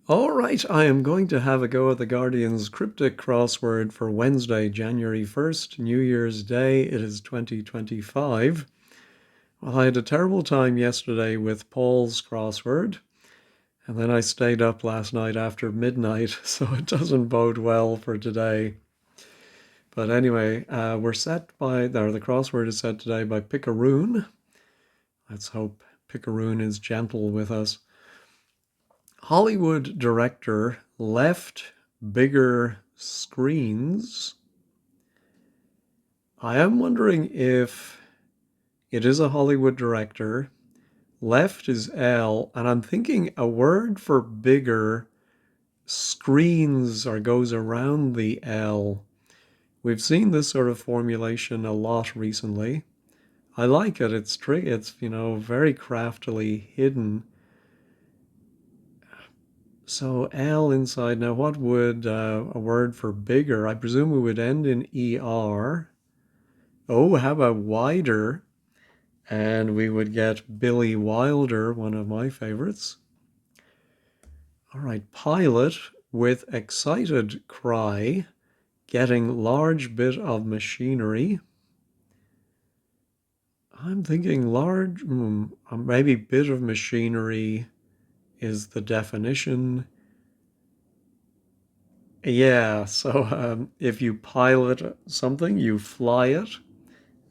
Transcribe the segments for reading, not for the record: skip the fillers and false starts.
All right, I am going to have a go at the Guardian's Cryptic Crossword for Wednesday, January 1st, New Year's Day. It is 2025. Well, I had a terrible time yesterday with Paul's crossword, and then I stayed up last night after midnight, so it doesn't bode well for today. But anyway, the crossword is set today by Picaroon. Let's hope Picaroon is gentle with us. Hollywood director left bigger screens. I am wondering if it is a Hollywood director. Left is L, and I'm thinking a word for bigger screens or goes around the L. We've seen this sort of formulation a lot recently. I like it. It's very craftily hidden. So L inside. Now, what would a word for bigger? I presume we would end in ER. Oh, how about wider? And we would get Billy Wilder, one of my favorites. All right, pilot with excited cry, getting large bit of machinery. I'm thinking large, maybe bit of machinery is the definition. Yeah, so if you pilot something, you fly it.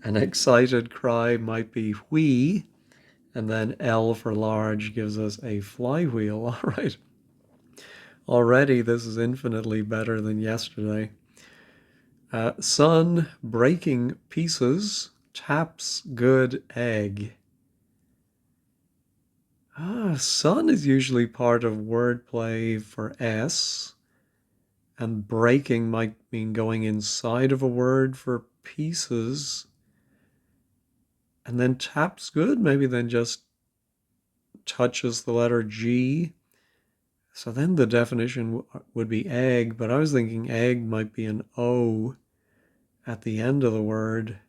An excited cry might be whee, and then L for large gives us a flywheel. All right. Already, this is infinitely better than yesterday. Sun breaking pieces, taps good egg. Sun is usually part of wordplay for S, and breaking might mean going inside of a word for pieces. And then taps good, maybe then just touches the letter G. So then the definition would be egg, but I was thinking egg might be an O at the end of the word.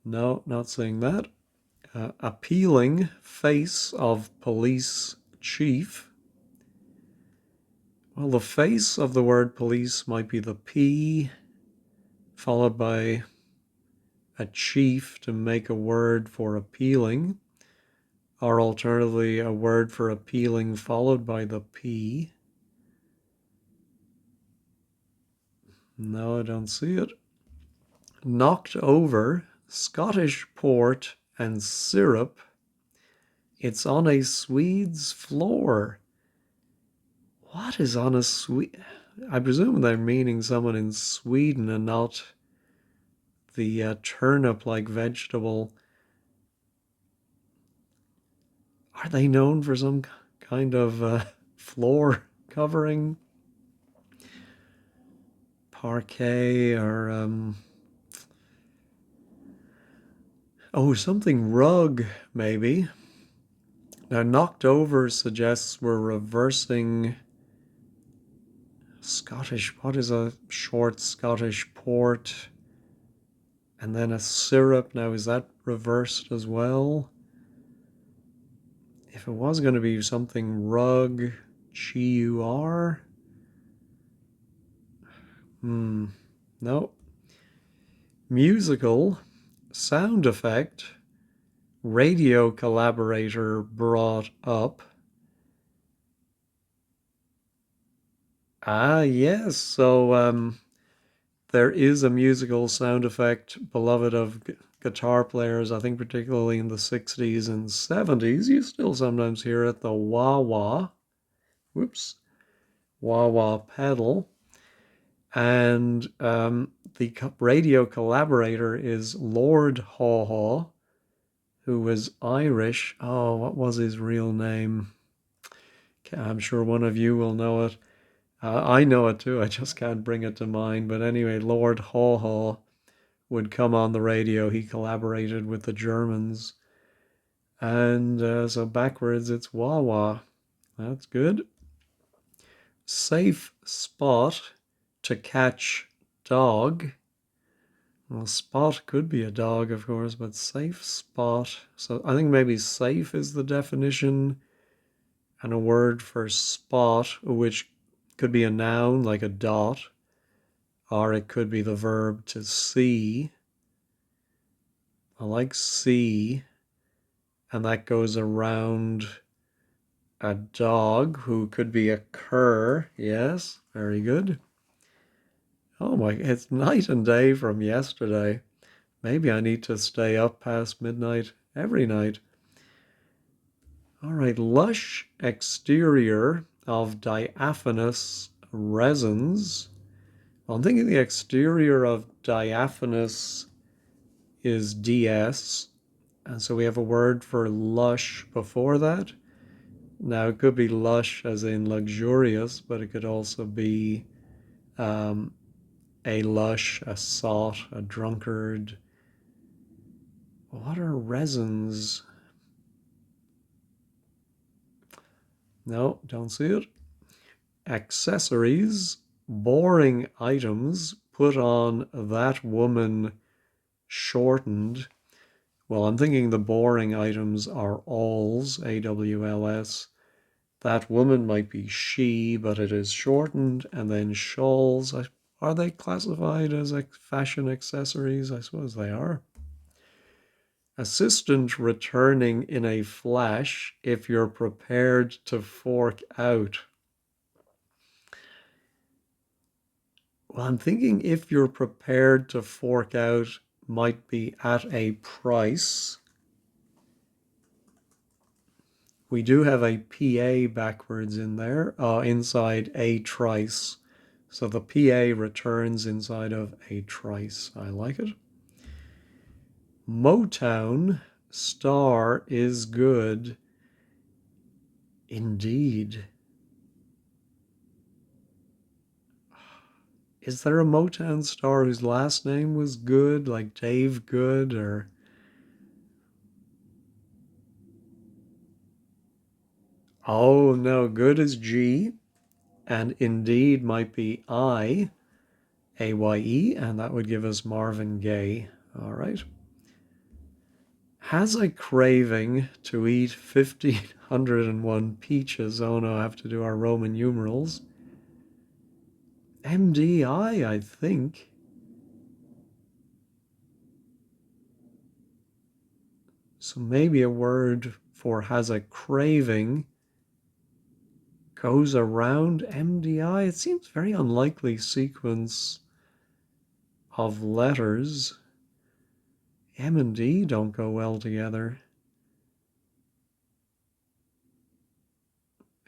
No, not saying that. Appealing face of police chief. Well, the face of the word police might be the P, followed by a chief to make a word for appealing, or alternatively a word for appealing followed by the P. No, I don't see it. Knocked over, Scottish port and syrup. It's on a Swede's floor. What is on a Swede? I presume they're meaning someone in Sweden and not the turnip-like vegetable. Are they known for some kind of floor covering? Parquet or something rug maybe. Now knocked over suggests we're reversing Scottish. What is a short Scottish port? And then a syrup. Now is that reversed as well? If it was going to be something rug, G-U-R. No. Musical, sound effect, radio collaborator brought up. Yes. So there is a musical sound effect beloved of guitar players, I think particularly in the 60s and 70s. You still sometimes hear it, the wah-wah. Whoops. Wah-wah pedal. And the radio collaborator is Lord Haw Haw, who was Irish. Oh, what was his real name? I'm sure one of you will know it. I know it too, I just can't bring it to mind. But anyway, Lord Haw Haw would come on the radio. He collaborated with the Germans. And so backwards, it's wah wah. That's good. Safe spot to catch dog. Well, spot could be a dog, of course, but safe spot. So I think maybe safe is the definition. and a word for spot, which could be a noun like a dot, or it could be the verb to see. I like see, and that goes around a dog who could be a cur. Yes, very good. Oh my, it's night and day from yesterday. Maybe I need to stay up past midnight every night. All right, lush exterior of diaphanous resins. Well, I'm thinking the exterior of diaphanous is DS, and so we have a word for lush before that. Now, it could be lush as in luxurious, but it could also be um, a lush, a sot, a drunkard. What are resins? No, don't see it. Accessories, boring items put on that woman shortened. Well, I'm thinking the boring items are alls, AWLS. That woman might be she, but it is shortened, and then shawls. Are they classified as fashion accessories? I suppose they are. Assistant returning in a flash if you're prepared to fork out. Well, I'm thinking if you're prepared to fork out might be at a price. We do have a PA backwards in there, inside a trice. So the PA returns inside of a trice. I like it. Motown star is good. Indeed. Is there a Motown star whose last name was Good, like Dave Good, or... Oh, no, Good is G, and Indeed might be Aye, and that would give us Marvin Gaye. All right. Has a craving to eat 1,501 peaches. Oh no, I have to do our Roman numerals. MDI, I think. So maybe a word for has a craving goes around MDI. It seems very unlikely sequence of letters. M and D don't go well together.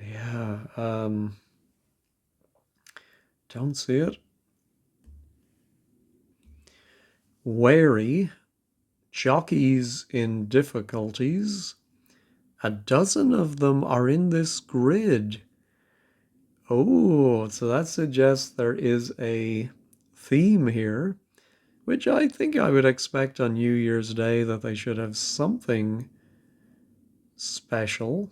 Yeah, don't see it. Wary, jockeys in difficulties. A dozen of them are in this grid. Oh, so that suggests there is a theme here, which I think I would expect on New Year's Day that they should have something special.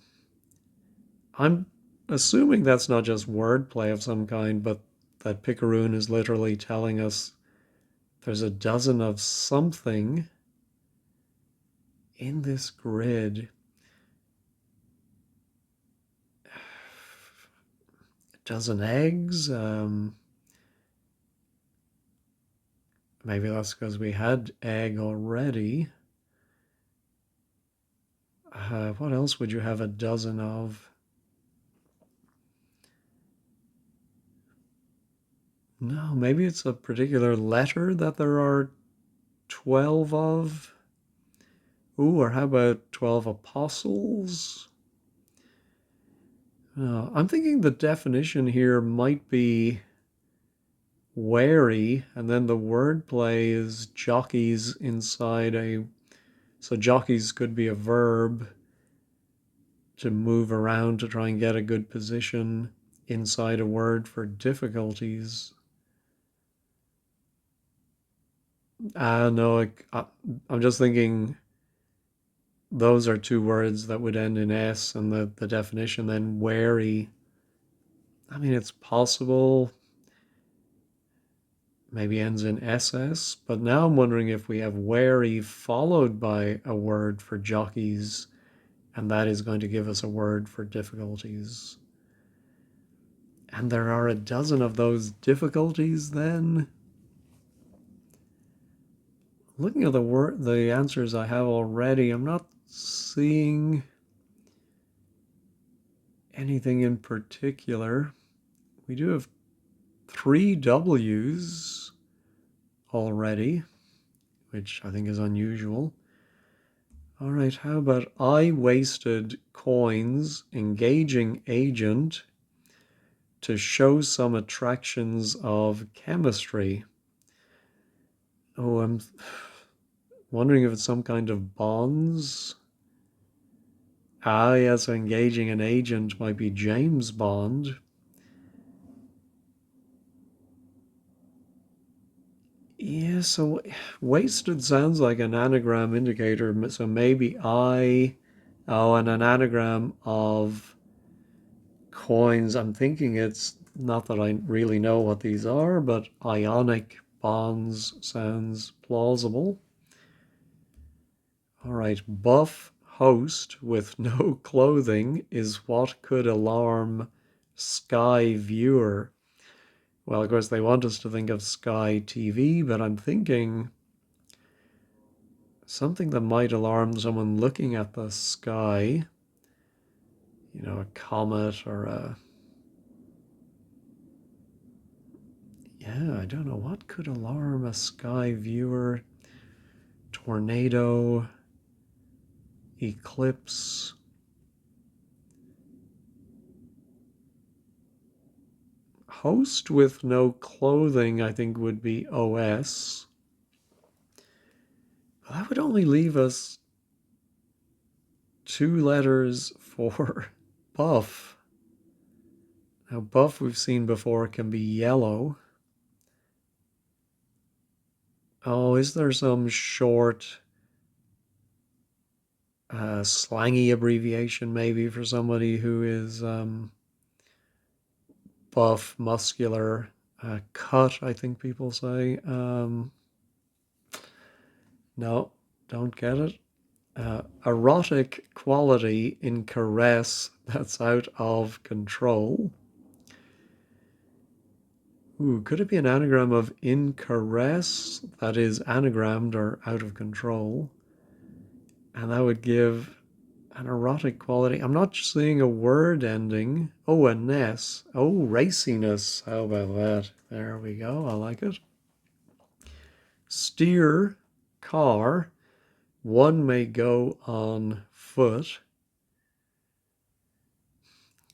I'm assuming that's not just wordplay of some kind, but that Picaroon is literally telling us there's a dozen of something in this grid. A dozen eggs. Maybe that's because we had egg already. What else would you have a dozen of? No, maybe it's a particular letter that there are 12 of. Ooh, or how about 12 apostles? I'm thinking the definition here might be wary, and then the wordplay is jockeys inside a. So jockeys could be a verb to move around to try and get a good position inside a word for difficulties. No, I'm just thinking those are two words that would end in S, and the definition then wary. I mean, it's possible maybe ends in SS, but now I'm wondering if we have wary followed by a word for jockeys and that is going to give us a word for difficulties. And there are a dozen of those difficulties then. Looking at the answers I have already, I'm not seeing anything in particular. We do have 3 W's already, which I think is unusual. All right, how about I wasted coins engaging agent to show some attractions of chemistry. Oh, I'm wondering if it's some kind of bonds. Ah, yeah, so engaging an agent might be James Bond. Yeah, so wasted sounds like an anagram indicator. So maybe and an anagram of coins. I'm thinking it's not that I really know what these are, but ionic bonds sounds plausible. All right, buff host with no clothing is what could alarm Sky viewer. Well, of course, they want us to think of Sky TV, but I'm thinking something that might alarm someone looking at the sky. A comet or I don't know. What could alarm a sky viewer? Tornado, eclipse. Host with no clothing, I think, would be OS. But that would only leave us 2 letters for buff. Now, buff we've seen before can be yellow. Oh, is there some short, slangy abbreviation maybe for somebody who is buff, muscular, cut, I think people say. No, don't get it. Erotic quality in caress that's out of control. Ooh, could it be an anagram of in caress that is anagrammed or out of control? And that would give an erotic quality. I'm not seeing a word ending. Oh, a ness. Oh, raciness. How about that? There we go. I like it. Steer, car. One may go on foot.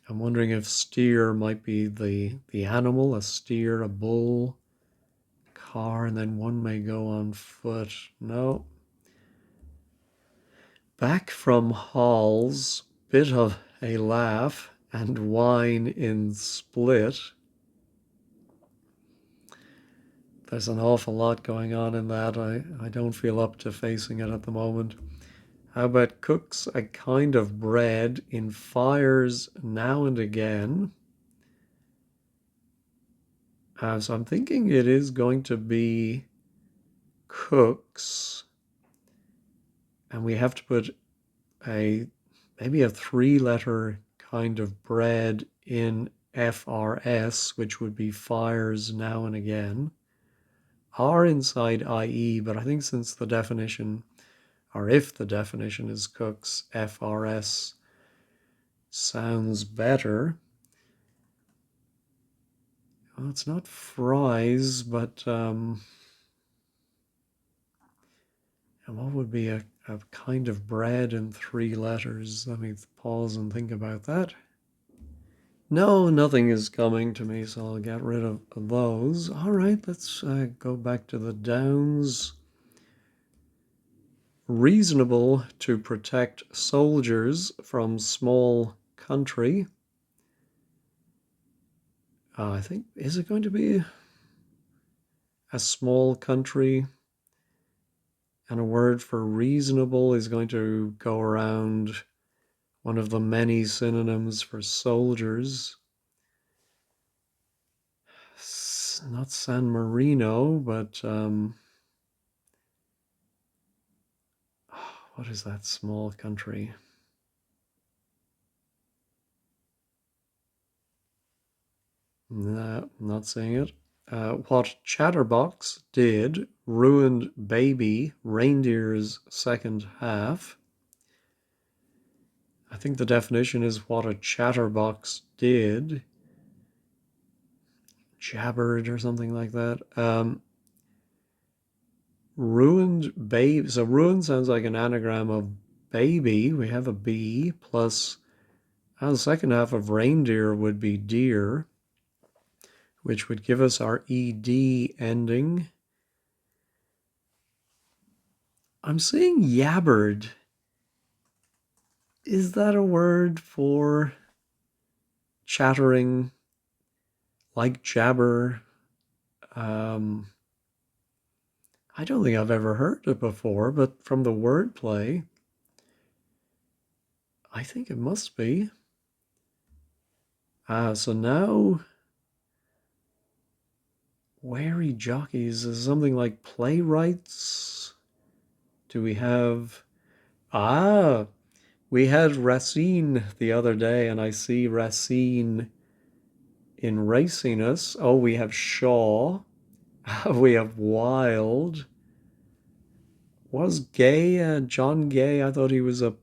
I'm wondering if steer might be the animal, a steer, a bull, car, and then one may go on foot. No. Back from halls, bit of a laugh, and wine in split. There's an awful lot going on in that. I don't feel up to facing it at the moment. How about cooks a kind of bread in fires now and again? So I'm thinking it is going to be cooks, and we have to put maybe a 3-letter kind of bread in FRS, which would be fires now and again. R inside IE, but I think since the definition, or if the definition is cooks, FRS sounds better. Well, it's not fries, but and what would be a kind of bread in 3 letters? Let me pause and think about that. No, nothing is coming to me, so I'll get rid of those. All right, let's go back to the downs. Reasonable to protect soldiers from small country. I think, is it going to be a small country? And a word for reasonable is going to go around one of the many synonyms for soldiers. Not San Marino, but what is that small country? Nah, not seeing it. What Chatterbox did ruined baby reindeer's second half. I think the definition is what a chatterbox did. Jabbered or something like that. Ruined baby. So ruined sounds like an anagram of baby. We have a B plus the second half of reindeer would be deer, which would give us our ed ending. I'm seeing yabbered. Is that a word for chattering like jabber? Um, I don't think I've ever heard it before, but from the wordplay, I think it must be. So now, wary jockeys is something like playwrights. Do we have. We had Racine the other day, and I see Racine in raciness. Oh, we have Shaw. We have Wilde. Was Gay John Gay? I thought he was a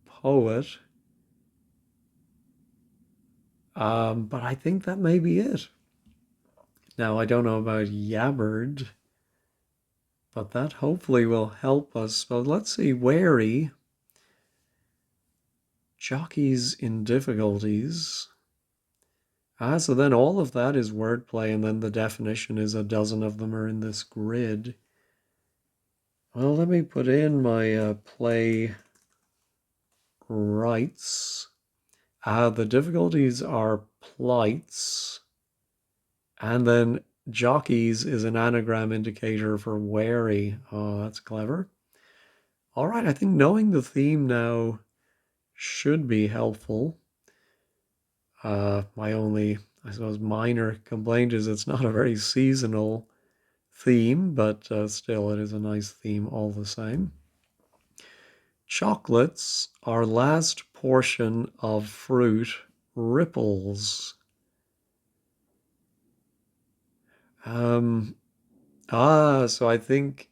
poet. But I think that may be it. Now, I don't know about Yabbard, but that hopefully will help us. But let's see, wary. Jockeys in difficulties. So then all of that is wordplay, and then the definition is a dozen of them are in this grid. Well, let me put in my play rights. The difficulties are plights, and then jockeys is an anagram indicator for wary. Oh, that's clever. All right, I think knowing the theme now should be helpful. My only, I suppose, minor complaint is it's not a very seasonal theme, but still, it is a nice theme all the same. Chocolates, our last portion of fruit, ripples. So I think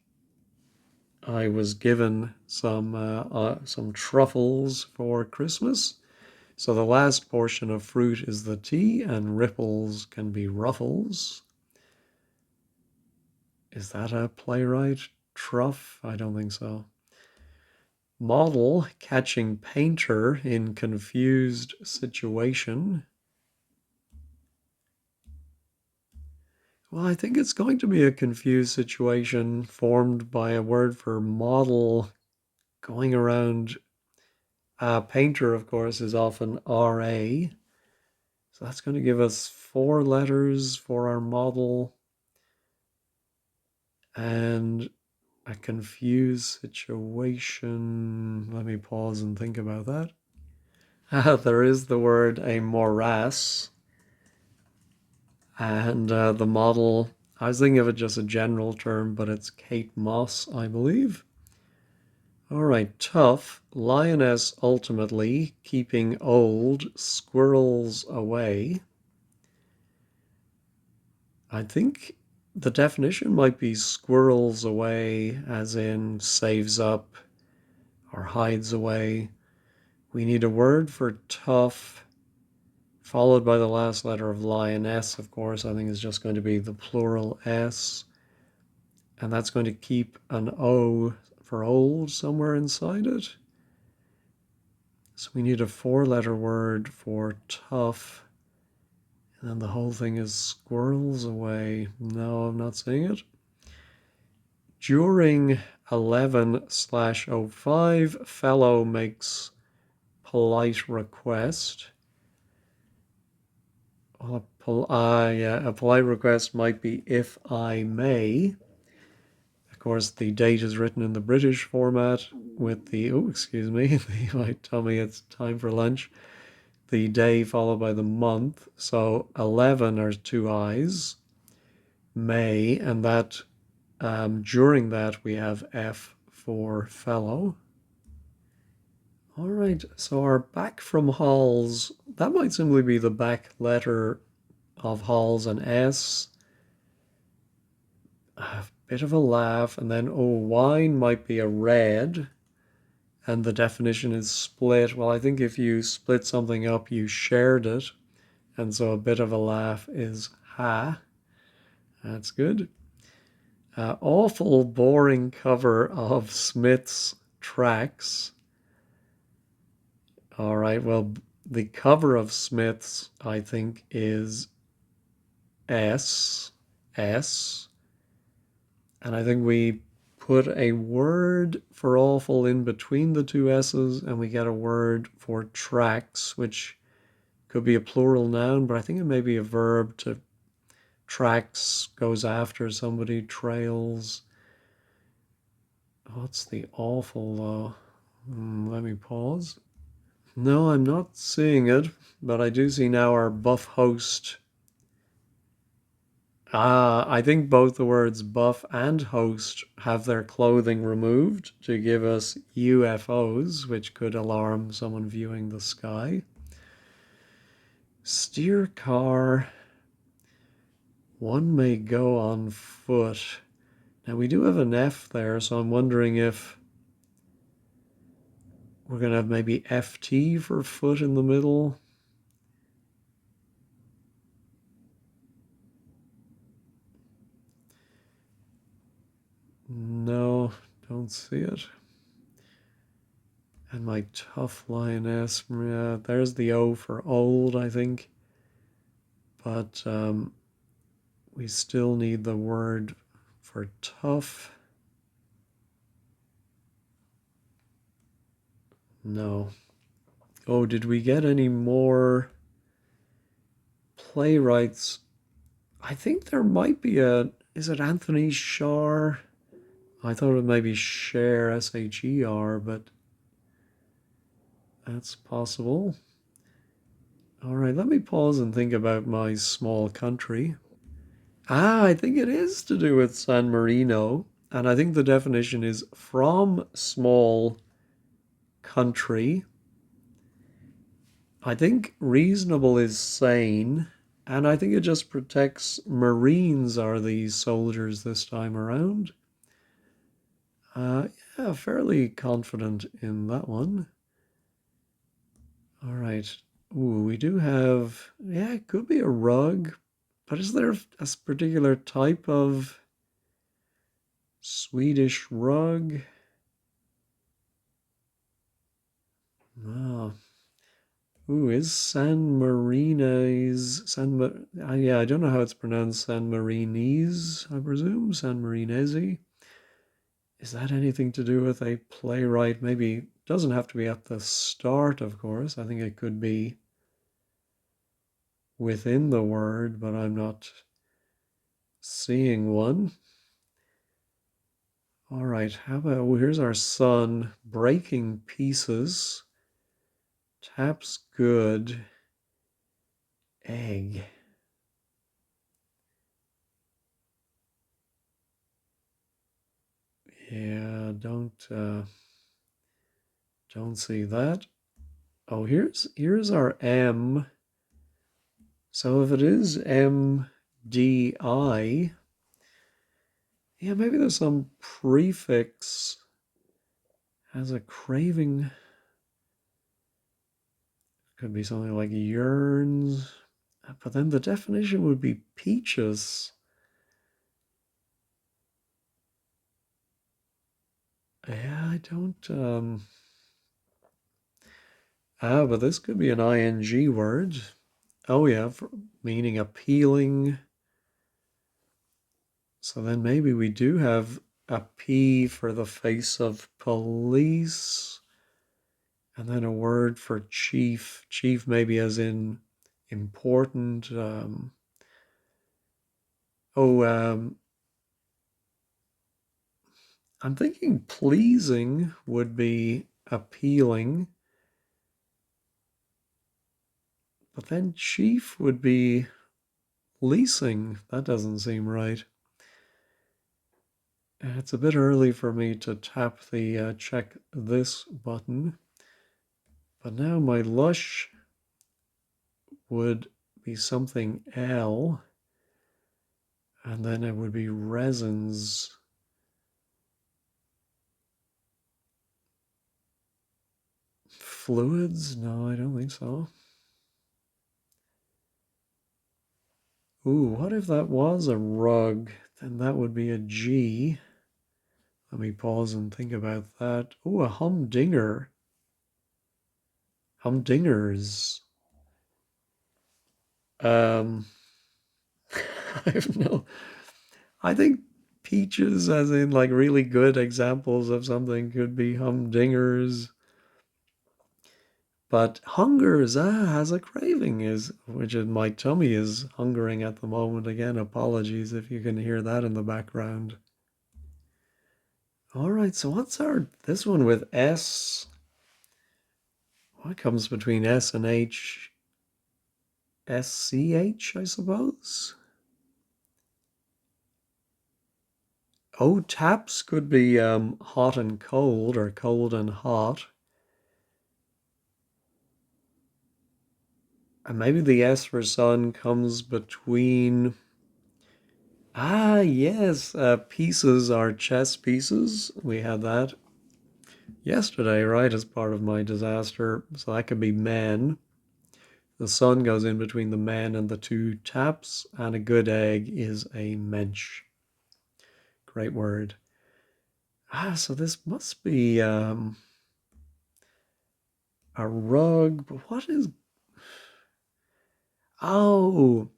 I was given some truffles for Christmas. So the last portion of fruit is the T, and ripples can be ruffles. Is that a playwright? Truff? I don't think so. Model catching painter in confused situation. Well, I think it's going to be a confused situation formed by a word for model going around. Painter, of course, is often RA. So that's going to give us 4 letters for our model and a confused situation. Let me pause and think about that. There is the word a morass. And the model, I was thinking of it just a general term, but it's Kate Moss, I believe. All right, tough. Lioness ultimately keeping old squirrels away. I think the definition might be squirrels away, as in saves up or hides away. We need a word for tough, followed by the last letter of lioness, of course. I think is just going to be the plural S. And that's going to keep an O for old somewhere inside it. So we need a 4-letter word for tough. And then the whole thing is squirrels away. No, I'm not seeing it. During 11/05, fellow makes polite request. Well, a polite request might be if I may. Of course, the date is written in the British format with the, oh, excuse me, they might tell me it's time for lunch. The day followed by the month. So 11 are 2 I's, May, and that during that we have F for fellow. All right, so our back from halls, that might simply be the back letter of Hall's an S. A bit of a laugh, and then, oh, wine might be a red, and the definition is split. Well, I think if you split something up, you shared it, and so a bit of a laugh is ha. That's good. Awful boring cover of Smith's Tracks. All right, well, the cover of Smith's, I think, is S, S. And I think we put a word for awful in between the two S's, and we get a word for tracks, which could be a plural noun, but I think it may be a verb. To tracks goes after somebody, trails. What's the awful though? Let me pause. No, I'm not seeing it, but I do see now our buff host. I think both the words buff and host have their clothing removed to give us UFOs, which could alarm someone viewing the sky. Steer car. One may go on foot. Now we do have an F there, so I'm wondering if we're going to have maybe FT for foot in the middle. No, don't see it. And my tough lioness, yeah, there's the O for old, I think. But we still need the word for tough. No. Oh, did we get any more playwrights? I think there might be is it Anthony Sher? I thought it might be Sher, S-H-E-R, but that's possible. All right, let me pause and think about my small country. I think it is to do with San Marino. And I think the definition is from small country. I think reasonable is sane. And I think it just protects Marines are these soldiers this time around. Yeah, fairly confident in that one. All right. Ooh, we do have, yeah, it could be a rug. But is there a particular type of Swedish rug? Oh. Ooh, is San Marines, yeah, I don't know how it's pronounced, San Marinese, I presume, San Marinese. Is that anything to do with a playwright? Maybe doesn't have to be at the start, of course. I think it could be within the word, but I'm not seeing one. All right, how about, oh, here's our sun, breaking pieces, taps good, egg. Yeah, don't see that. Oh, here's our M. So if it is MDI, yeah, maybe there's some prefix has a craving. Could be something like yearns, but then the definition would be peaches. Yeah, I don't. But this could be an ing word. Oh yeah, meaning appealing. So then maybe we do have a P for the face of police. And then a word for chief. Chief maybe as in important. I'm thinking pleasing would be appealing. But then chief would be leasing. That doesn't seem right. It's a bit early for me to tap the check this button. But now my lush would be something L, and then it would be resins. Fluids? No, I don't think so. Ooh, what if that was a rug? Then that would be a G. Let me pause and think about that. Ooh, a humdinger. Humdingers. Um, I have no. I think peaches, as in like really good examples of something, could be humdingers. But hungers, has a craving, is which is my tummy is hungering at the moment. Again, apologies if you can hear that in the background. All right, so what's our this one with S? What comes between S and H? SCH, I suppose. Oh, taps could be hot and cold or cold and hot. And maybe the S for sun comes between. Ah, yes, pieces are chess pieces. We had that yesterday, right, as part of my disaster. So that could be man. The sun goes in between the man and the two taps, and a good egg is a mensch. Great word. So this must be a rug, but what is. Oh,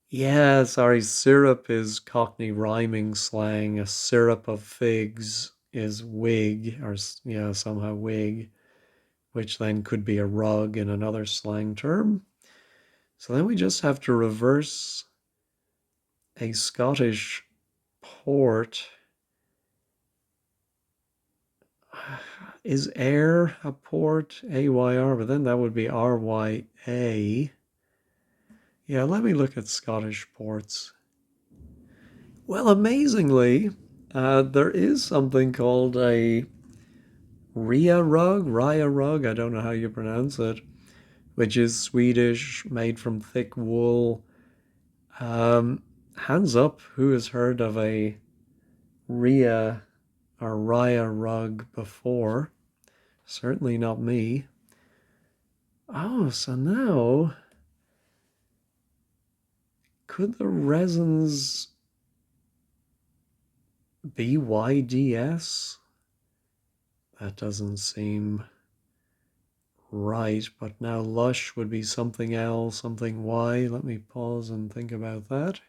yeah, sorry. Syrup is Cockney rhyming slang. A syrup of figs is wig, or yeah, somehow wig, which then could be a rug in another slang term. So then we just have to reverse a Scottish port. Is air a port? AYR, but then that would be RYA. Yeah, let me look at Scottish ports. Well, amazingly, there is something called a Rya rug, I don't know how you pronounce it, which is Swedish, made from thick wool. Hands up, who has heard of a Rya or Rya rug before? Certainly not me. Oh, so now, could the resins be YDS? That doesn't seem right, but now lush would be something L, something Y. Let me pause and think about that.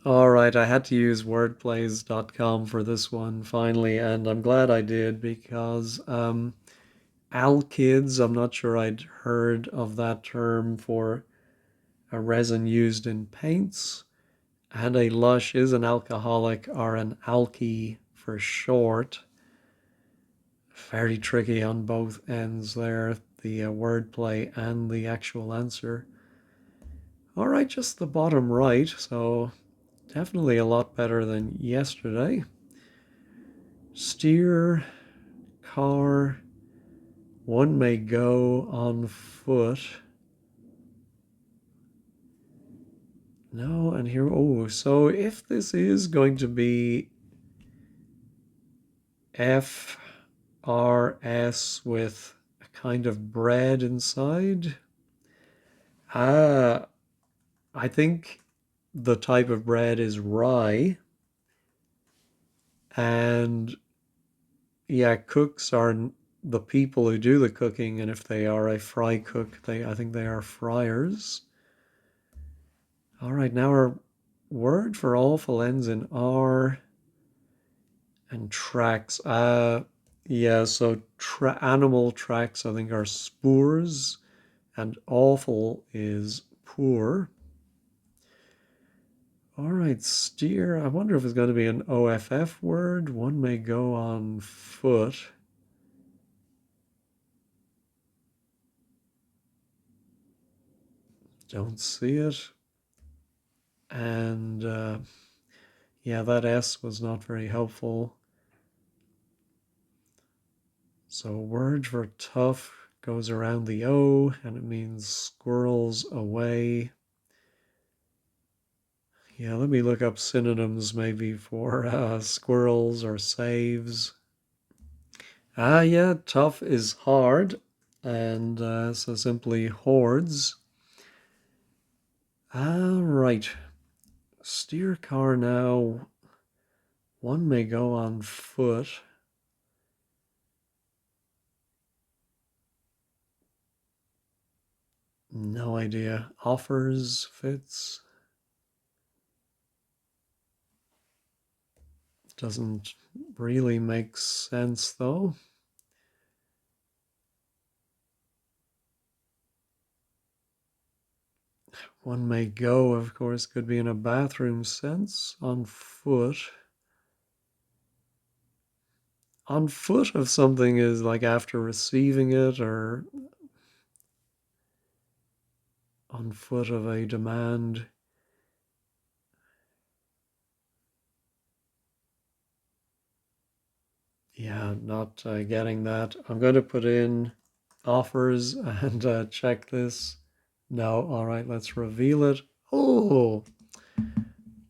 All right, I had to use wordplays.com for this one finally, and I'm glad I did because alkyds, I'm not sure I'd heard of that term for a resin used in paints, and a lush is an alcoholic or an alky for short. Very tricky on both ends there, the wordplay and the actual answer. All right, just the bottom right, so definitely a lot better than yesterday. Steer, car, one may go on foot. No, and here, oh, so if this is going to be FRS with a kind of bread inside, ah, I think the type of bread is rye. And yeah, cooks are the people who do the cooking, and if they are a fry cook, I think they are friars. All right, now our word for awful ends in R, and tracks. Yeah, so animal tracks I think are spoors, and awful is poor. All right, steer. I wonder if it's going to be an OFF word. One may go on foot. Don't see it. And yeah, that S was not very helpful. So word for tough goes around the O and it means squirrels away. Yeah, let me look up synonyms maybe for squirrels or saves. Yeah, tough is hard, and so simply hordes. Right. Steer car now. One may go on foot. No idea. Offers, fits. Doesn't really make sense though. One may go, of course, could be in a bathroom sense. On foot. On foot of something is like after receiving it, or on foot of a demand. Yeah, not getting that. I'm going to put in offers and check this. No, all right, let's reveal it. Oh,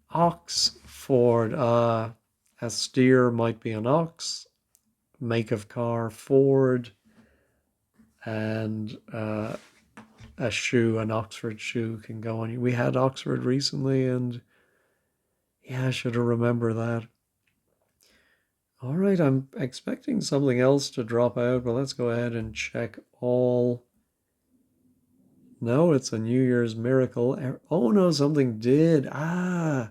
Oxford. A steer might be an ox. Make of car, Ford, and a shoe, an Oxford shoe can go on. We had Oxford recently, and yeah, I should have remembered that. All right, I'm expecting something else to drop out, but let's go ahead and check all. No, it's a New Year's miracle. Oh no, something did. Oh,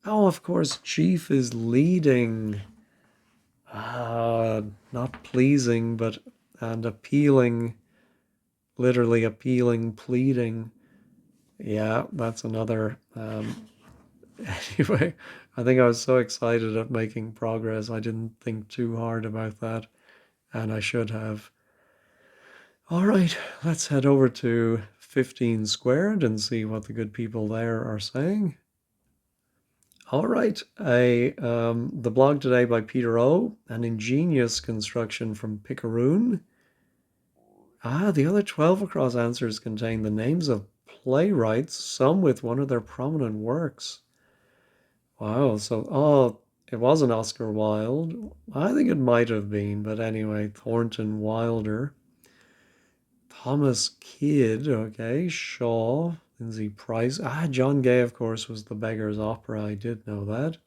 of course, chief is leading. Not pleasing, but and appealing, literally appealing, pleading. Yeah, that's another. Anyway, I think I was so excited at making progress, I didn't think too hard about that, and I should have. All right, let's head over to 15 squared and see what the good people there are saying. All right, the blog today by Peter O, an ingenious construction from Picaroon. The other 12 across answers contain the names of playwrights, some with one of their prominent works. Wow, it wasn't Oscar Wilde. I think it might have been, but anyway, Thornton Wilder. Thomas Kidd, okay, Shaw, Lindsay Price. John Gay, of course, was The Beggar's Opera. I did know that.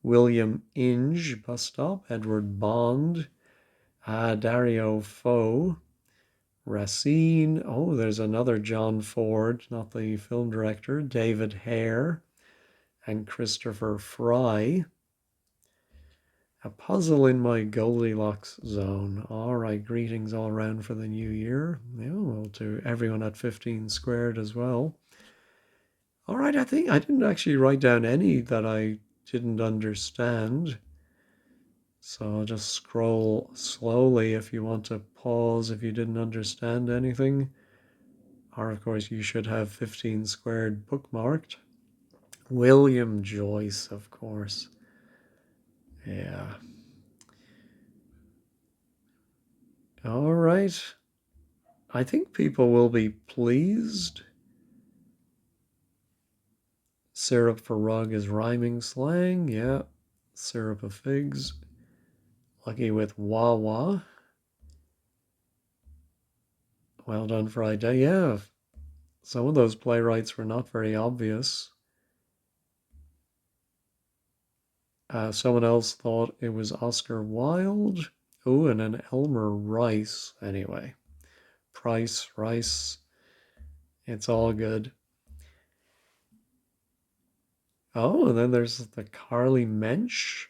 William Inge, Bus Stop. Edward Bond. Dario Fo. Racine. Oh, there's another John Ford, not the film director. David Hare and Christopher Fry. A puzzle in my Goldilocks zone. All right, greetings all around for the new year. Yeah, well, to everyone at 15 squared as well. All right, I think I didn't actually write down any that I didn't understand. So I'll just scroll slowly if you want to pause if you didn't understand anything. Or, of course, you should have 15 squared bookmarked. William Joyce, of course. Yeah. All right. I think people will be pleased. Syrup for rug is rhyming slang. Yeah. Syrup of figs. Lucky with Wawa. Well done, Friday. Yeah. Some of those playwrights were not very obvious. Someone else thought it was Oscar Wilde. Oh, and an Elmer Rice. Anyway, Price, Rice. It's all good. Oh, and then there's the Carly Mensch.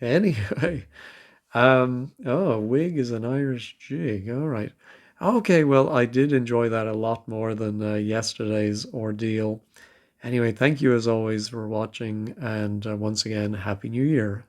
Anyway, a wig is an Irish jig. All right. Okay, well, I did enjoy that a lot more than yesterday's ordeal. Anyway, thank you as always for watching, and once again, Happy New Year.